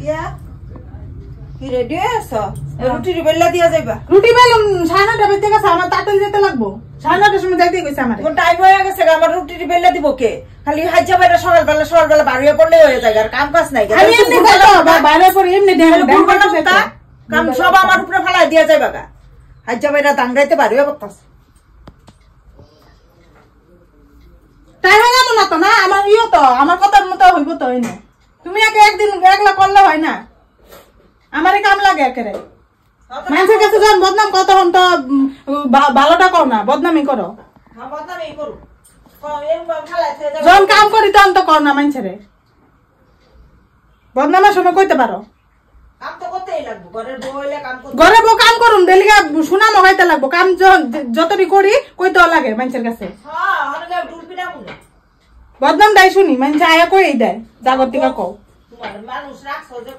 ইয়া কি রেডি আছো রুটি বেলা দিয়া যাইবা রুটি বেলুম 9:30 বাজে গেছে আমার তাড়াতাড়ি যেতে লাগবো 9:30 সময় যাইতে কইছে আমারে কোন টাইম হয়ে গেছে আমার রুটি বেলা দিব কে খালি হাইজা বাইরে সকালবেলা বাড়িয়ে পড়লে হয়ে যায় আর কাম কাজ নাই আমি এমনি বাইরে পড়ে এমনি কাম সব আমার উপরে ফেলাই দিয়া যাইবা গা হাইজা বাইরে দাঙ্গাইতে বাড়িয়ে পড়তাছে টাইম হয়ে গেল না তো না আমার তো আমার কথার মতো হইব তো হই না তুমি একদিন একলা করলে হয় না আমারই কাম লাগে একেবারে মানুষের কাছে যখন বদনাম কর তখন তো ভালোটা কর না বদনামই করো যখন কাম করি তখন তো কর না মানুষের বদনামের সময় কইতে পারো ঘরে বউ কাম করুন ডেলিকা শোনা মগাইতে লাগবো কাম যতটি করি কইতে লাগে মানুষের কাছে বদনাম দেয় শুনি মানুষ আয়া কই দেয় জাগতিকা কও মানুষ রাখছো যে